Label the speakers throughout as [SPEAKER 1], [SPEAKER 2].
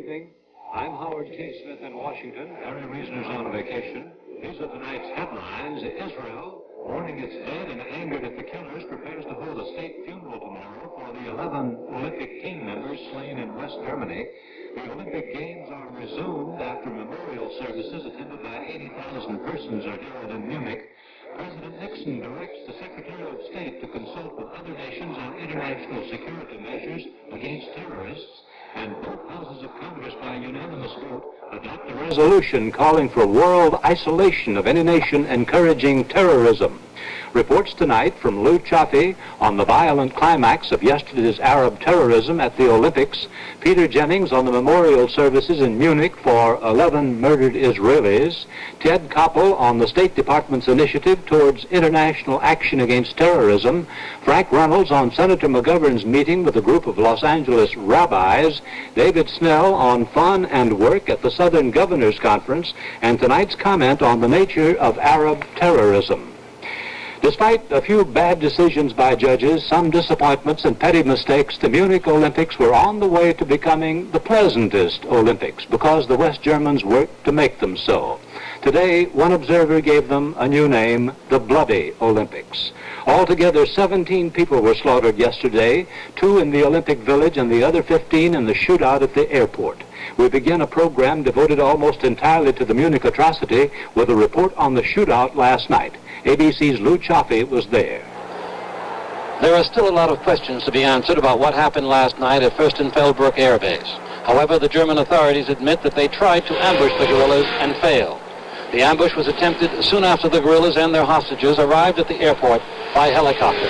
[SPEAKER 1] evening. I'm Howard K. Smith in Washington. Harry Reasoner's on vacation. These are tonight's headlines. Israel, mourning its dead and angered at the killers, prepares to hold a state funeral tomorrow for the 11 Olympic team members slain in West Germany. The Olympic Games are resumed after memorial services attended by 80,000 persons are held in Munich. President Nixon directs the Secretary of State to consult with other nations on international security measures against terrorists. And both houses of Congress, by unanimous vote, adopt a resolution calling for world isolation of any nation encouraging terrorism. Reports tonight from Lou Chaffee on the violent climax of yesterday's Arab terrorism at the Olympics, Peter Jennings on the memorial services in Munich for 11 murdered Israelis, Ted Koppel on the State Department's initiative towards international action against terrorism, Frank Reynolds on Senator McGovern's meeting with a group of Los Angeles rabbis, David Snell on fun and work at the Southern Governors Conference, and tonight's comment on the nature of Arab terrorism. Despite a few bad decisions by judges, some disappointments and petty mistakes, the Munich Olympics were on the way to becoming the pleasantest Olympics because the West Germans worked to make them so. Today, one observer gave them a new name, the Bloody Olympics. Altogether, 17 people were slaughtered yesterday, 2 in the Olympic Village and the other 15 in the shootout at the airport. We begin a program devoted almost entirely to the Munich atrocity with a report on the shootout last night. ABC's Lou Chaffee was there.
[SPEAKER 2] There are still a lot of questions to be answered about what happened last night at Fürstenfeldbruck Air Base. However, the German authorities admit that they tried to ambush the guerrillas and failed. The ambush was attempted soon after the guerrillas and their hostages arrived at the airport by helicopter.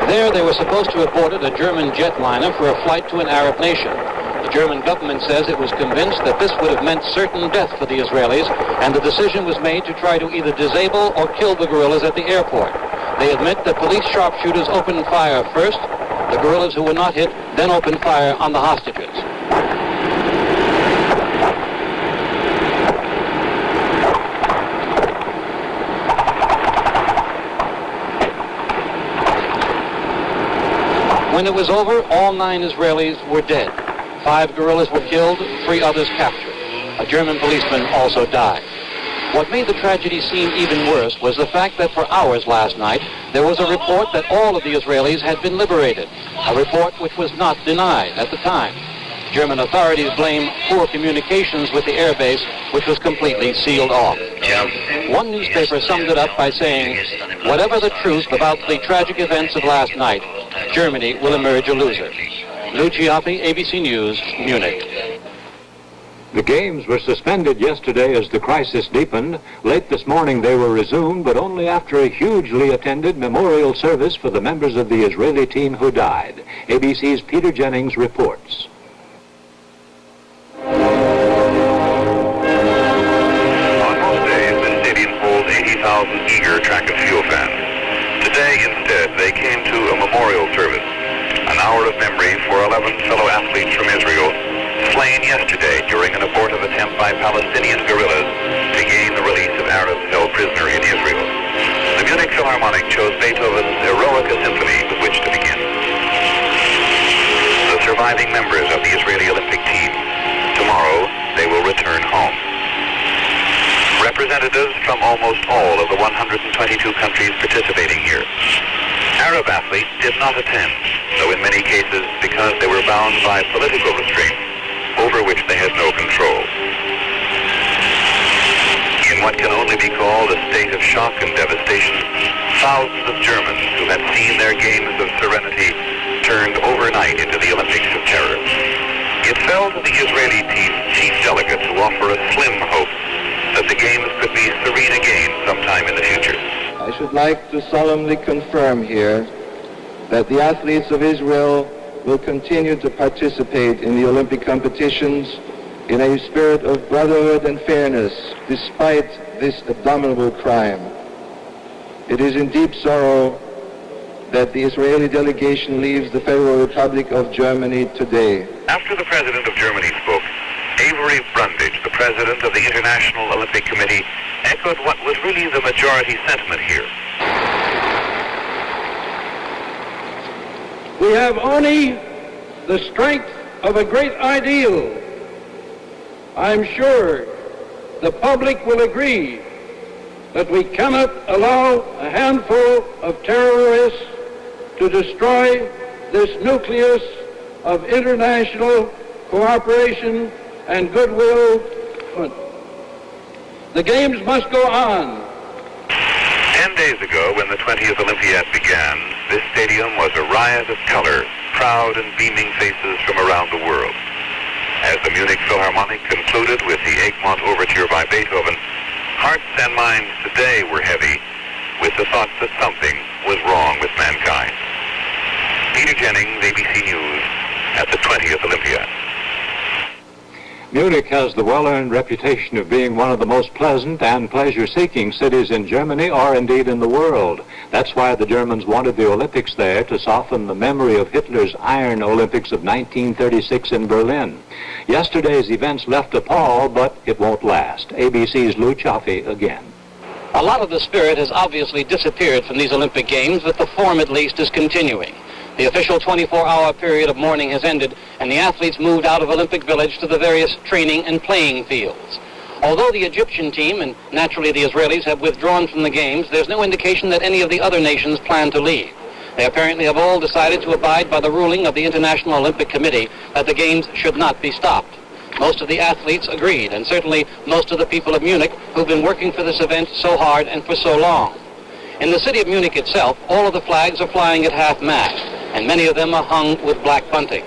[SPEAKER 2] There they were supposed to have boarded a German jetliner for a flight to an Arab nation. The German government says it was convinced that this would have meant certain death for the Israelis, and the decision was made to try to either disable or kill the guerrillas at the airport. They admit that police sharpshooters opened fire first. The guerrillas who were not hit then opened fire on the hostages. When it was over, all 9 Israelis were dead. 5 guerrillas were killed, 3 others captured. A German policeman also died. What made the tragedy seem even worse was the fact that for hours last night, there was a report that all of the Israelis had been liberated, a report which was not denied at the time. German authorities blame poor communications with the airbase, which was completely sealed off. One newspaper summed it up by saying, "Whatever the truth about the tragic events of last night, Germany will emerge a loser." Lou Chaffee, ABC News, Munich.
[SPEAKER 1] The games were suspended yesterday as the crisis deepened. Late this morning they were resumed, but only after a hugely attended memorial service for the members of the Israeli team who died. ABC's Peter Jennings reports.
[SPEAKER 3] On most days, the stadium holds 80,000 eager track and field fans. Today, instead, they came to a memorial service, an hour of memory for 11 fellow athletes from Israel, slain yesterday during an abortive attempt by Palestinian guerrillas to gain the release of Arabs held prisoner in Israel. The Munich Philharmonic chose Beethoven's Eroica Symphony with which to begin. The surviving members of the Israeli Olympic team. Tomorrow, they will return home. Representatives from almost all of the 122 countries participating here. Arab athletes did not attend, though in many cases because they were bound by political restraints over which they had no control. In what can only be called a state of shock and devastation, thousands of Germans who had seen their games of serenity turned overnight into the Olympics of terror. It fell to the Israeli team's chief delegate to offer a slim hope that the games could be serene again sometime in the future.
[SPEAKER 4] I should like to solemnly confirm here that the athletes of Israel will continue to participate in the Olympic competitions in a spirit of brotherhood and fairness, despite this abominable crime. It is in deep sorrow that the Israeli delegation leaves the Federal Republic of Germany today.
[SPEAKER 3] After the President of Germany spoke, Avery Brundage, the President of the International Olympic Committee, echoed what was really the majority sentiment here.
[SPEAKER 5] We have only the strength of a great ideal. I'm sure the public will agree that we cannot allow a handful of terrorists to destroy this nucleus of international cooperation and goodwill. The games must go on.
[SPEAKER 3] 10 days ago, when the 20th Olympiad began, this stadium was a riot of color, proud and beaming faces from around the world. As the Munich Philharmonic concluded with the Egmont Overture by Beethoven, hearts and minds today were heavy with the thought that something was wrong with mankind. Peter Jennings, ABC News, at the 20th Olympiad.
[SPEAKER 1] Munich has the well-earned reputation of being one of the most pleasant and pleasure-seeking cities in Germany, or indeed in the world. That's why the Germans wanted the Olympics there, to soften the memory of Hitler's Iron Olympics of 1936 in Berlin. Yesterday's events left a pall, but it won't last. ABC's Lou Chaffee again.
[SPEAKER 2] A lot of the spirit has obviously disappeared from these Olympic Games, but the form at least is continuing. The official 24-hour period of mourning has ended, and the athletes moved out of Olympic Village to the various training and playing fields. Although the Egyptian team, and naturally the Israelis, have withdrawn from the Games, there's no indication that any of the other nations plan to leave. They apparently have all decided to abide by the ruling of the International Olympic Committee that the Games should not be stopped. Most of the athletes agreed, and certainly most of the people of Munich who've been working for this event so hard and for so long. In the city of Munich itself, all of the flags are flying at half-mast, and many of them are hung with black bunting.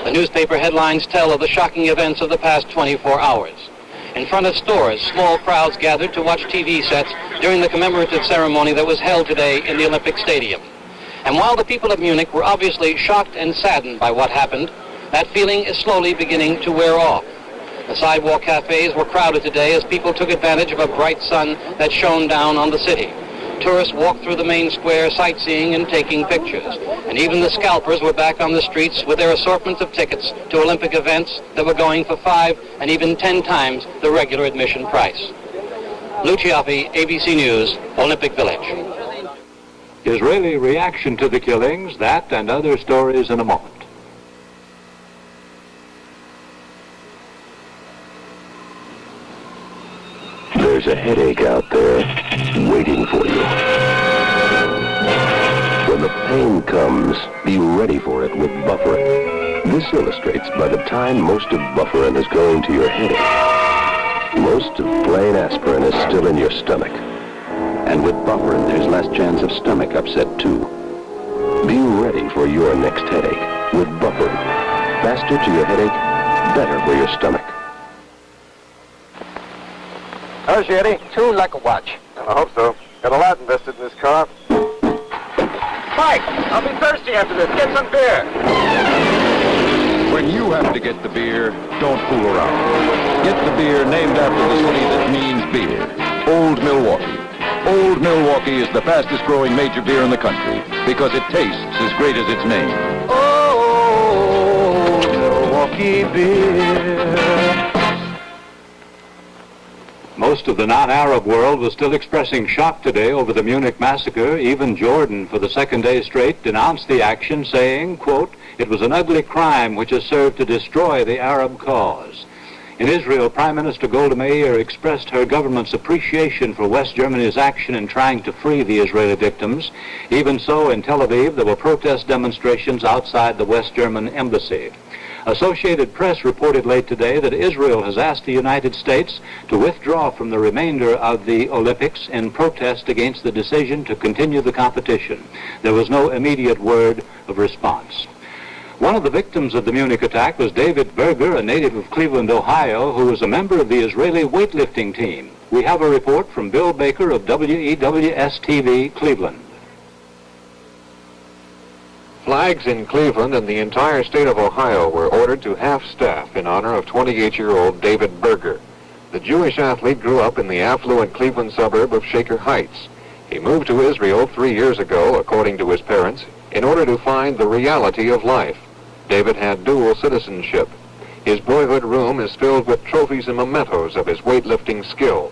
[SPEAKER 2] The newspaper headlines tell of the shocking events of the past 24 hours. In front of stores, small crowds gathered to watch TV sets during the commemorative ceremony that was held today in the Olympic Stadium. And while the people of Munich were obviously shocked and saddened by what happened, that feeling is slowly beginning to wear off. The sidewalk cafes were crowded today as people took advantage of a bright sun that shone down on the city. Tourists walked through the main square sightseeing and taking pictures. And even the scalpers were back on the streets with their assortment of tickets to Olympic events that were going for 5 and even 10 times the regular admission price. Lou Chaffee, ABC News, Olympic Village.
[SPEAKER 1] Israeli reaction to the killings, that and other stories in a moment.
[SPEAKER 6] There's a headache out there waiting for you. When the pain comes, be ready for it with Bufferin. This illustrates by the time most of Bufferin is going to your headache, most of plain aspirin is still in your stomach. And with Bufferin, there's less chance of stomach upset, too. Be ready for your next headache with Bufferin. Faster to your headache, better for your stomach.
[SPEAKER 7] How's she, Eddie? Tune like a watch. I hope so. Got a lot invested in this car. Mike, I'll be thirsty after this. Get some beer.
[SPEAKER 8] When you have to get the beer, don't fool around. Get the beer named after the city that means beer. Old Milwaukee. Old Milwaukee is the fastest growing major beer in the country because it tastes as great as its name.
[SPEAKER 7] Oh, Milwaukee beer.
[SPEAKER 1] Most of the non-Arab world was still expressing shock today over the Munich massacre. Even Jordan, for the second day straight, denounced the action, saying, quote, "It was an ugly crime which has served to destroy the Arab cause." In Israel, Prime Minister Golda Meir expressed her government's appreciation for West Germany's action in trying to free the Israeli victims. Even so, in Tel Aviv, there were protest demonstrations outside the West German embassy. Associated Press reported late today that Israel has asked the United States to withdraw from the remainder of the Olympics in protest against the decision to continue the competition. There was no immediate word of response. One of the victims of the Munich attack was David Berger, a native of Cleveland, Ohio, who was a member of the Israeli weightlifting team. We have a report from Bill Baker of WEWS-TV, Cleveland.
[SPEAKER 9] Flags in Cleveland and the entire state of Ohio were ordered to half-staff in honor of 28-year-old David Berger. The Jewish athlete grew up in the affluent Cleveland suburb of Shaker Heights. He moved to Israel 3 years ago, according to his parents, in order to find the reality of life. David had dual citizenship. His boyhood room is filled with trophies and mementos of his weightlifting skill.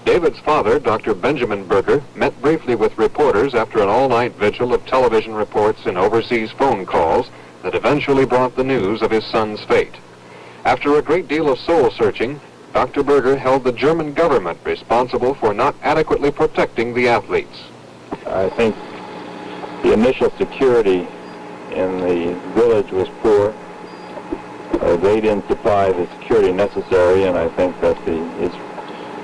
[SPEAKER 9] David's father, Dr. Benjamin Berger, met briefly with reporters after an all-night vigil of television reports and overseas phone calls that eventually brought the news of his son's fate. After a great deal of soul-searching, Dr. Berger held the German government responsible for not adequately protecting the athletes.
[SPEAKER 10] I think the initial security in the village was poor. They didn't supply the security necessary, and I think that the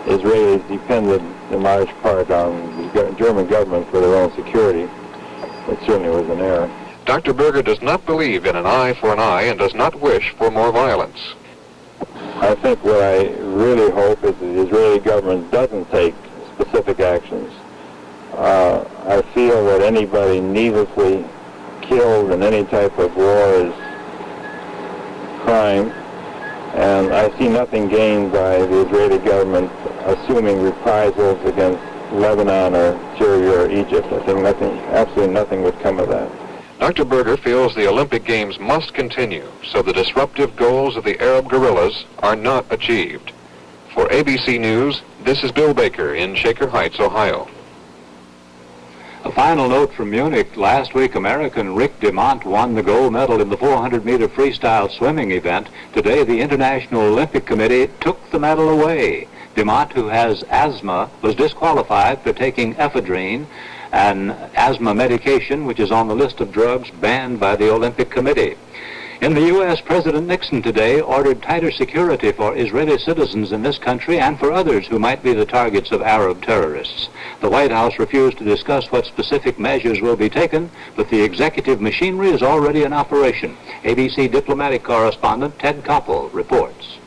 [SPEAKER 10] Israelis depended in large part on the German government for their own security. It certainly was an error.
[SPEAKER 9] Dr. Berger does not believe in an eye for an eye and does not wish for more violence.
[SPEAKER 10] I think what I really hope is that the Israeli government doesn't take specific actions. I feel that anybody needlessly killed in any type of war is crime, and I see nothing gained by the Israeli government assuming reprisals against Lebanon or Syria or Egypt. I think absolutely nothing would come of that.
[SPEAKER 9] Dr. Berger feels the Olympic Games must continue so the disruptive goals of the Arab guerrillas are not achieved. For ABC News, this is Bill Baker in Shaker Heights, Ohio.
[SPEAKER 11] A final note from Munich. Last week, American Rick DeMont won the gold medal in the 400-meter freestyle swimming event. Today, the International Olympic Committee took the medal away. DeMont, who has asthma, was disqualified for taking ephedrine, an asthma medication which is on the list of drugs banned by the Olympic Committee. In the U.S., President Nixon today ordered tighter security for Israeli citizens in this country and for others who might be the targets of Arab terrorists. The White House refused to discuss what specific measures will be taken, but the executive machinery is already in operation. ABC diplomatic correspondent Ted Koppel reports.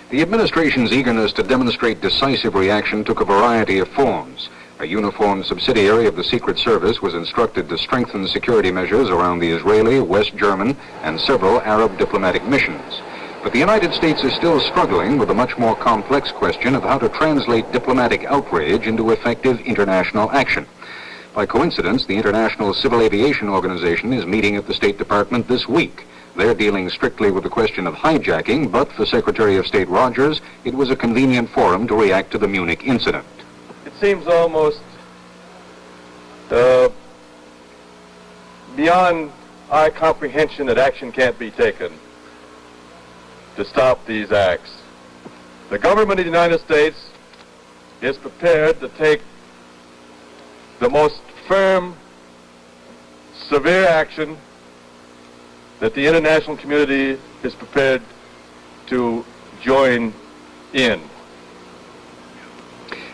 [SPEAKER 8] The administration's eagerness to demonstrate decisive reaction took a variety of forms. A uniformed subsidiary of the Secret Service was instructed to strengthen security measures around the Israeli, West German, and several Arab diplomatic missions. But the United States is still struggling with the much more complex question of how to translate diplomatic outrage into effective international action. By coincidence, the International Civil Aviation Organization is meeting at the State Department this week. They're dealing strictly with the question of hijacking, but for Secretary of State Rogers, it was a convenient forum to react to the Munich incident.
[SPEAKER 12] It seems almost beyond our comprehension that action can't be taken to stop these acts. The government of the United States is prepared to take the most firm, severe action that the international community is prepared to join in.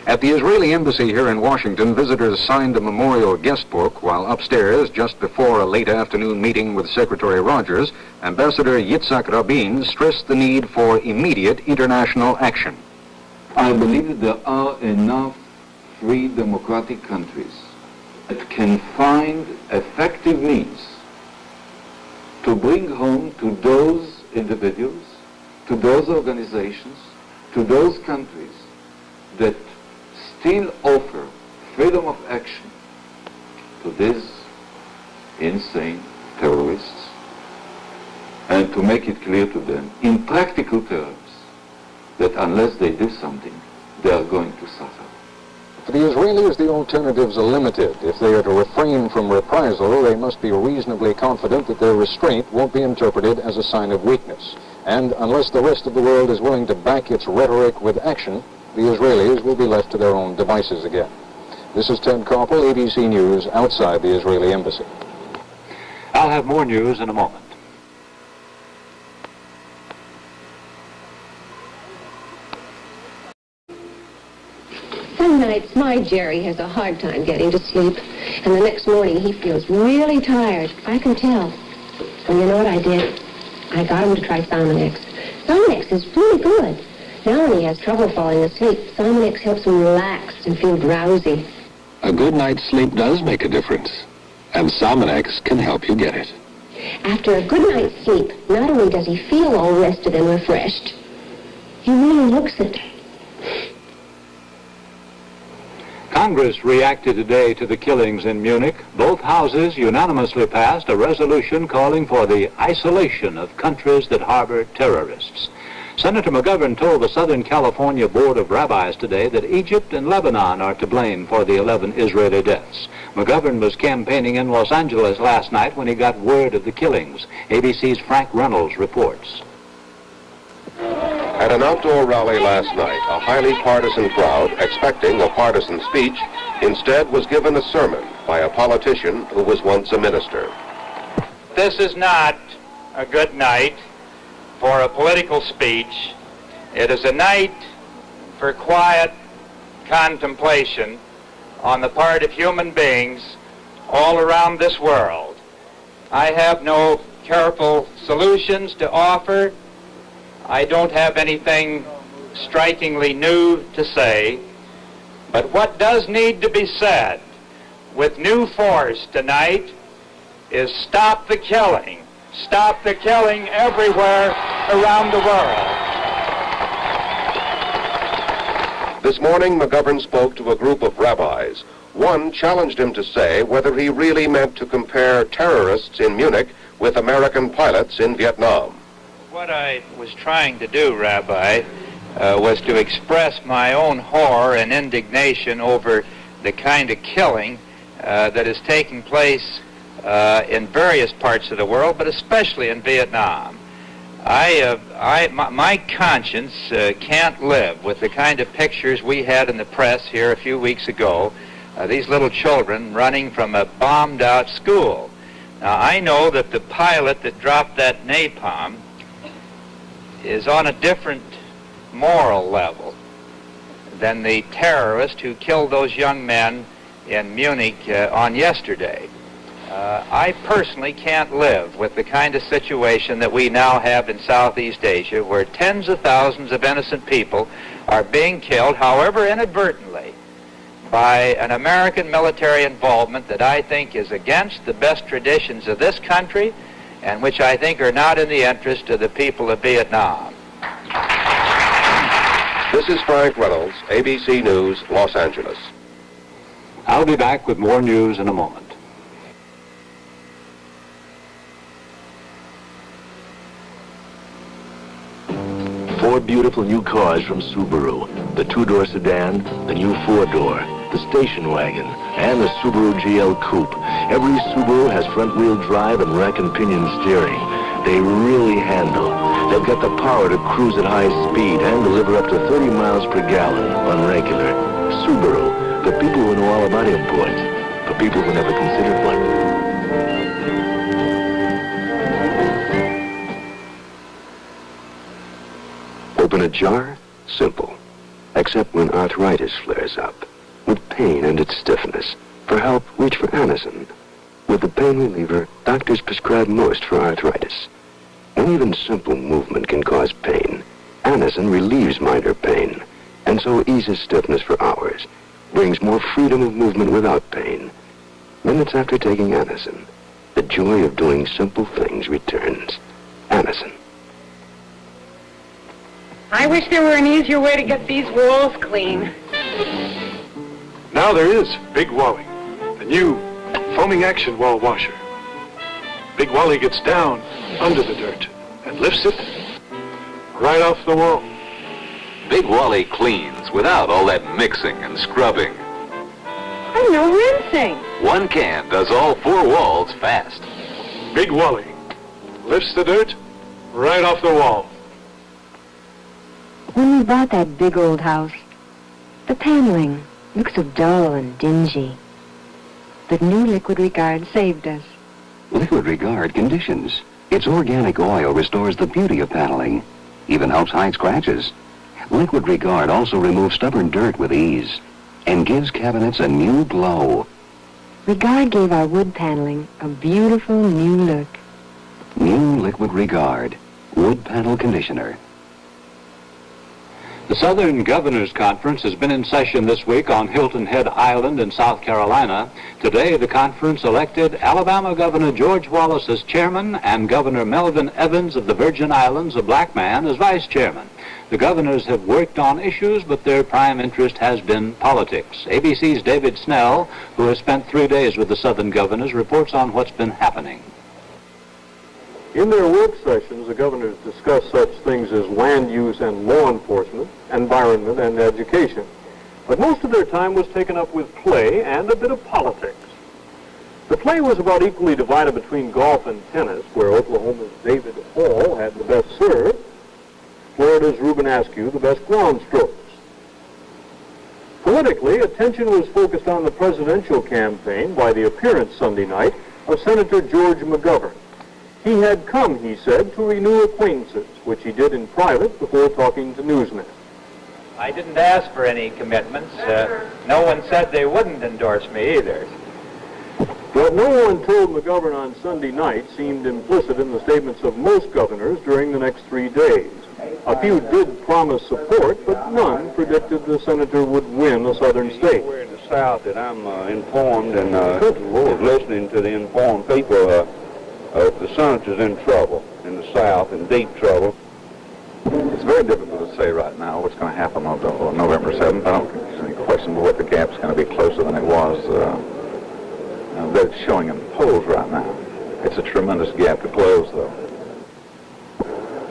[SPEAKER 8] At the Israeli embassy here in Washington, visitors signed a memorial guest book, while upstairs, just before a late afternoon meeting with Secretary Rogers, Ambassador Yitzhak Rabin stressed the need for immediate international action.
[SPEAKER 13] I believe that there are enough free democratic countries that can find effective means to bring home to those individuals, to those organizations, to those countries that still offer freedom of action to these insane terrorists, and to make it clear to them in practical terms that unless they do something, they are going to suffer.
[SPEAKER 9] For the Israelis, the alternatives are limited. If they are to refrain from reprisal, they must be reasonably confident that their restraint won't be interpreted as a sign of weakness. And unless the rest of the world is willing to back its rhetoric with action, the Israelis will be left to their own devices again. This is Ted Koppel, ABC News, outside the Israeli embassy.
[SPEAKER 11] I'll have more news in a moment.
[SPEAKER 14] Some nights my Jerry has a hard time getting to sleep, and the next morning he feels really tired. I can tell. And you know what I did? I got him to try Sominex. Sominex is really good. Now when he has trouble falling asleep, Sominex helps him relax and feel drowsy.
[SPEAKER 6] A good night's sleep does make a difference, and Sominex can help you get it.
[SPEAKER 14] After a good night's sleep, not only does he feel all rested and refreshed, he really looks it.
[SPEAKER 11] Congress reacted today to the killings in Munich. Both houses unanimously passed a resolution calling for the isolation of countries that harbor terrorists. Senator McGovern told the Southern California Board of Rabbis today that Egypt and Lebanon are to blame for the 11 Israeli deaths. McGovern was campaigning in Los Angeles last night when he got word of the killings. ABC's Frank Reynolds reports.
[SPEAKER 6] At an outdoor rally last night, a highly partisan crowd, expecting a partisan speech, instead was given a sermon by a politician who was once a minister.
[SPEAKER 15] This is not a good night for a political speech. It is a night for quiet contemplation on the part of human beings all around this world. I have no careful solutions to offer. I don't have anything strikingly new to say. But what does need to be said with new force tonight is stop the killing. Stop the killing everywhere around the world.
[SPEAKER 6] This morning, McGovern spoke to a group of rabbis. One challenged him to say whether he really meant to compare terrorists in Munich with American pilots in Vietnam.
[SPEAKER 15] What I was trying to do, Rabbi, was to express my own horror and indignation over the kind of killing that is taking place in various parts of the world, but especially in Vietnam. My conscience can't live with the kind of pictures we had in the press here a few weeks ago, these little children running from a bombed-out school. Now, I know that the pilot that dropped that napalm is on a different moral level than the terrorist who killed those young men in Munich on yesterday. I personally can't live with the kind of situation that we now have in Southeast Asia, where tens of thousands of innocent people are being killed, however inadvertently, by an American military involvement that I think is against the best traditions of this country and which I think are not in the interest of the people of Vietnam.
[SPEAKER 6] This is Frank Reynolds, ABC News, Los Angeles.
[SPEAKER 11] I'll be back with more news in a moment.
[SPEAKER 6] Four beautiful new cars from Subaru. The two-door sedan, the new four-door, the station wagon, and the Subaru GL Coupe. Every Subaru has front-wheel drive and rack and pinion steering. They really handle. They've got the power to cruise at high speed and deliver up to 30 miles per gallon on regular. Subaru, for people who know all about imports, for people who never considered one. Open a jar? Simple. Except when arthritis flares up. With pain and its stiffness. For help, reach for Anacin. With the pain reliever, doctors prescribe most for arthritis. When even simple movement can cause pain, Anacin relieves minor pain, and so eases stiffness for hours, brings more freedom of movement without pain. Minutes after taking Anacin, the joy of doing simple things returns. Anacin.
[SPEAKER 16] I wish there were an easier way to get these walls clean.
[SPEAKER 17] Now there is Big Wally, the new foaming action wall washer. Big Wally gets down under the dirt and lifts it right off the wall.
[SPEAKER 18] Big Wally cleans without all that mixing and scrubbing.
[SPEAKER 16] And no rinsing.
[SPEAKER 18] One can does all four walls fast.
[SPEAKER 17] Big Wally lifts the dirt right off the wall.
[SPEAKER 19] When we bought that big old house, the paneling looked so dull and dingy. But new Liquid Regard saved us.
[SPEAKER 20] Liquid Regard conditions. Its organic oil restores the beauty of paneling, even helps hide scratches. Liquid Regard also removes stubborn dirt with ease and gives cabinets a new glow.
[SPEAKER 19] Regard gave our wood paneling a beautiful new look.
[SPEAKER 20] New Liquid Regard, wood panel conditioner.
[SPEAKER 11] The Southern Governors Conference has been in session this week on Hilton Head Island in South Carolina. Today, the conference elected Alabama Governor George Wallace as chairman and Governor Melvin Evans of the Virgin Islands, a black man, as vice chairman. The governors have worked on issues, but their prime interest has been politics. ABC's David Snell, who has spent 3 days with the Southern Governors, reports on what's been happening.
[SPEAKER 21] In their work sessions, the governors discussed such things as land use and law enforcement, environment and education. But most of their time was taken up with play and a bit of politics. The play was about equally divided between golf and tennis, where Oklahoma's David Hall had the best serve, Florida's Ruben Askew the best ground strokes. Politically, attention was focused on the presidential campaign by the appearance Sunday night of Senator George McGovern. He had come, he said, to renew acquaintances, which he did in private before talking to newsmen.
[SPEAKER 15] I didn't ask for any commitments. No one said they wouldn't endorse me either.
[SPEAKER 21] What no one told McGovern on Sunday night seemed implicit in the statements of most governors during the next 3 days. A few did promise support, but none predicted the senator would win a southern state.
[SPEAKER 22] We're in the South, and I'm informed and comfortable with listening to the informed people. The senator's in trouble in the South, in deep trouble.
[SPEAKER 8] It's very difficult to say right now what's going to happen on November 7th. I don't think there's any question but what the gap's going to be closer than it was that it's showing in the polls right now. It's a tremendous gap to close, though.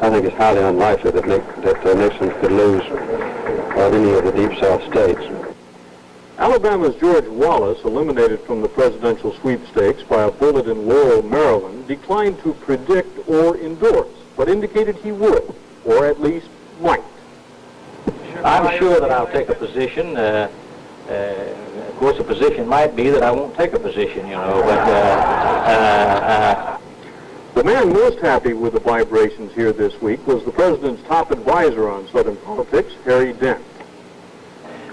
[SPEAKER 23] I think it's highly unlikely that Nixon could lose any of the Deep South states.
[SPEAKER 21] Alabama's George Wallace, eliminated from the presidential sweepstakes by a bullet in Laurel, Maryland, declined to predict or endorse, but indicated he would, or at least might.
[SPEAKER 24] I'm sure that I'll take a position. Of course, the position might be that I won't take a position, you know, but...
[SPEAKER 21] The man most happy with the vibrations here this week was the president's top advisor on Southern politics, Harry Dent.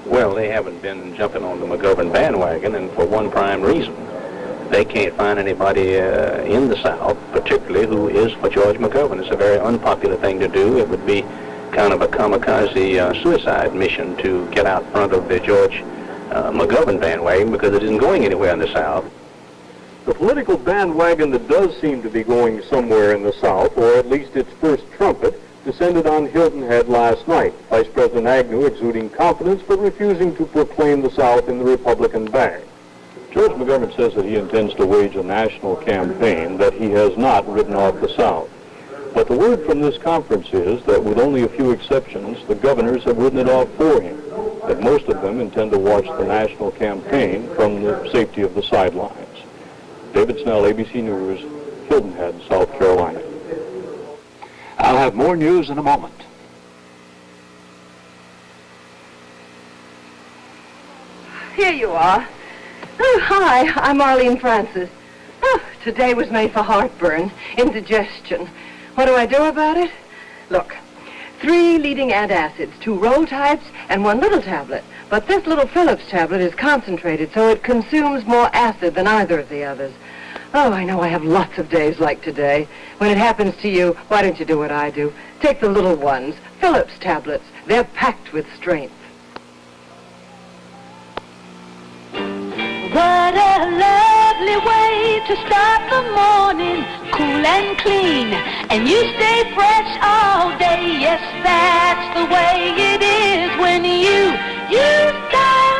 [SPEAKER 25] Well, they haven't been jumping on the McGovern bandwagon, and for one prime reason. They can't find anybody in the South, particularly, who is for George McGovern. It's a very unpopular thing to do. It would be kind of a kamikaze suicide mission to get out front of the George McGovern bandwagon, because it isn't going anywhere in the South.
[SPEAKER 21] The political bandwagon that does seem to be going somewhere in the South, or at least its first trumpet, descended on Hilton Head last night. Vice President Agnew exuding confidence but refusing to proclaim the South in the Republican bag.
[SPEAKER 26] George McGovern says that he intends to wage a national campaign, that he has not written off the South. But the word from this conference is that with only a few exceptions, the governors have written it off for him, that most of them intend to watch the national campaign from the safety of the sidelines. David Snell, ABC News, Hilton Head, South Carolina.
[SPEAKER 11] I'll have more news in a moment.
[SPEAKER 27] Here you are. Oh, hi, I'm Arlene Francis. Oh, today was made for heartburn, indigestion. What do I do about it? Look, 3 leading antacids, 2 roll types, and 1 little tablet. But this little Phillips tablet is concentrated, so it consumes more acid than either of the others. Oh, I know I have lots of days like today. When it happens to you, why don't you do what I do? Take the little ones, Phillips tablets. They're packed with strength.
[SPEAKER 28] What a lovely way to start the morning, cool and clean, and you stay fresh all day. Yes, that's the way it is when you use Dial.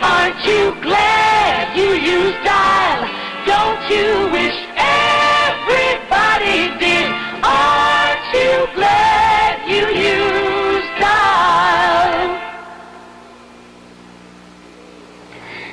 [SPEAKER 28] Aren't you glad you use Dial? Don't you wish everybody did? Aren't you glad you use Dial?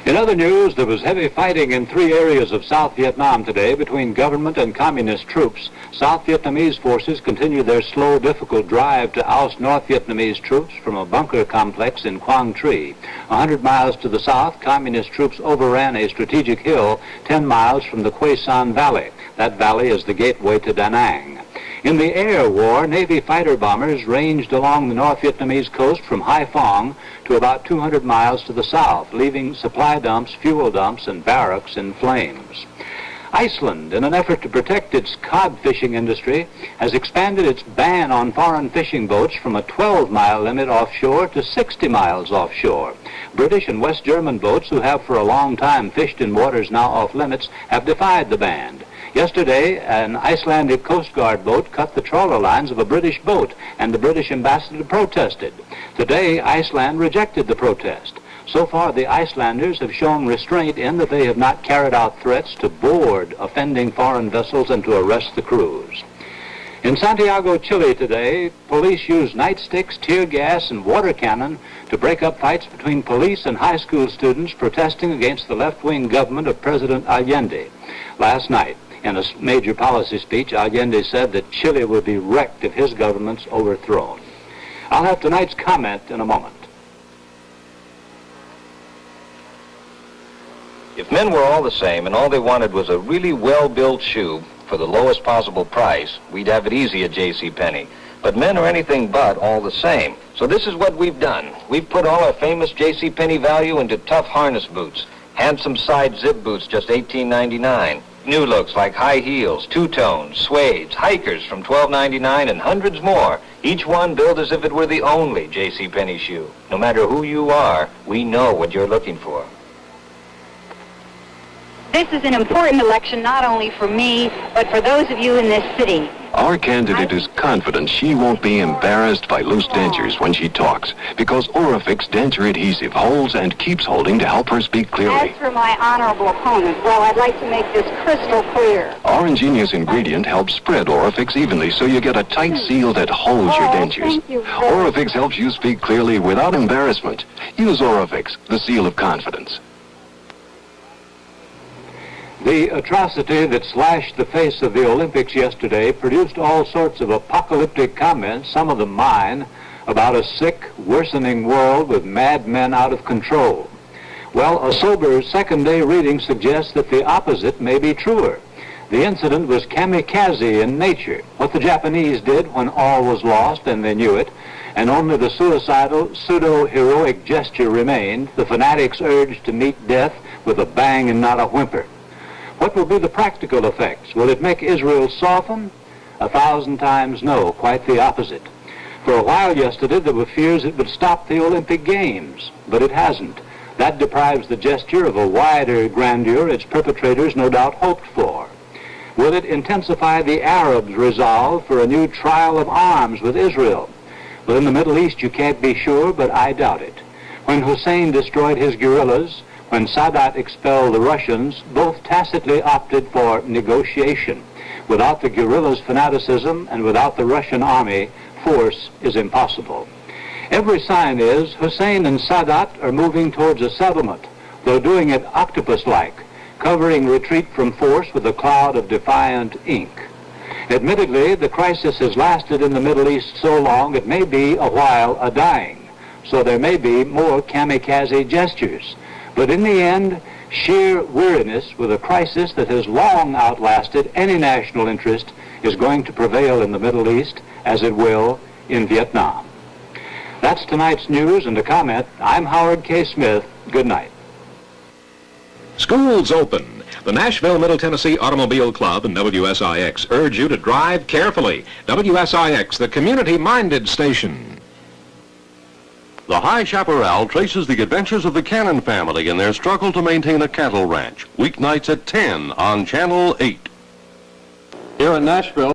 [SPEAKER 11] In other news, there was heavy fighting in 3 areas of South Vietnam today between government and communist troops. South Vietnamese forces continued their slow, difficult drive to oust North Vietnamese troops from a bunker complex in Quang Tri. 100 miles to the south, communist troops overran a strategic hill 10 miles from the Quay San Valley. That valley is the gateway to Da Nang. In the air war, Navy fighter bombers ranged along the North Vietnamese coast from Hai Phong to about 200 miles to the south, leaving supply dumps, fuel dumps, and barracks in flames. Iceland, in an effort to protect its cod fishing industry, has expanded its ban on foreign fishing boats from a 12-mile limit offshore to 60 miles offshore. British and West German boats, who have for a long time fished in waters now off limits, have defied the ban. Yesterday, an Icelandic Coast Guard boat cut the trawler lines of a British boat, and the British ambassador protested. Today, Iceland rejected the protest. So far, the Icelanders have shown restraint in that they have not carried out threats to board offending foreign vessels and to arrest the crews. In Santiago, Chile today, police used nightsticks, tear gas, and water cannon to break up fights between police and high school students protesting against the left-wing government of President Allende. Last night, in a major policy speech, Allende said that Chile would be wrecked if his government's overthrown. I'll have tonight's comment in a moment.
[SPEAKER 1] If men were all the same and all they wanted was a really well-built shoe for the lowest possible price, we'd have it easy at JCPenney. But men are anything but all the same. So this is what we've done. We've put all our famous JCPenney value into tough harness boots. Handsome side zip boots, just $18.99. New looks like high heels, two-tones, suedes, hikers from $12.99, and hundreds more. Each one built as if it were the only JCPenney shoe. No matter who you are, we know what you're looking for.
[SPEAKER 2] This is an important election not only for me, but for those of you in this city.
[SPEAKER 6] Our candidate is confident she won't be embarrassed by loose dentures when she talks, because Orifix denture adhesive holds and keeps holding to help her speak clearly.
[SPEAKER 2] As for my honorable opponent, well, I'd like to make this crystal clear.
[SPEAKER 6] Our ingenious ingredient helps spread Orifix evenly so you get a tight seal that holds your dentures. Orifix helps you speak clearly without embarrassment. Use Orifix, the seal of confidence.
[SPEAKER 11] The atrocity that slashed the face of the Olympics yesterday produced all sorts of apocalyptic comments, some of them mine, about a sick, worsening world with mad men out of control. Well, a sober second-day reading suggests that the opposite may be truer. The incident was kamikaze in nature, what the Japanese did when all was lost and they knew it, and only the suicidal, pseudo-heroic gesture remained, the fanatics urged to meet death with a bang and not a whimper. What will be the practical effects? Will it make Israel soften? 1,000 times no, quite the opposite. For a while yesterday, there were fears it would stop the Olympic Games, but it hasn't. That deprives the gesture of a wider grandeur its perpetrators no doubt hoped for. Will it intensify the Arabs' resolve for a new trial of arms with Israel? Well, in the Middle East, you can't be sure, but I doubt it. When Hussein destroyed his guerrillas, when Sadat expelled the Russians, both tacitly opted for negotiation. Without the guerrillas' fanaticism and without the Russian army, force is impossible. Every sign is Hussein and Sadat are moving towards a settlement, though doing it octopus-like, covering retreat from force with a cloud of defiant ink. Admittedly, the crisis has lasted in the Middle East so long it may be a while a-dying, so there may be more kamikaze gestures. But in the end, sheer weariness with a crisis that has long outlasted any national interest is going to prevail in the Middle East, as it will in Vietnam. That's tonight's news, and to comment, I'm Howard K. Smith. Good night.
[SPEAKER 3] School's open. The Nashville Middle Tennessee Automobile Club and WSIX urge you to drive carefully. WSIX, the community-minded station.
[SPEAKER 4] The High Chaparral traces the adventures of the Cannon family in their struggle to maintain a cattle ranch. Weeknights at 10 on Channel 8.
[SPEAKER 21] Here in Nashville.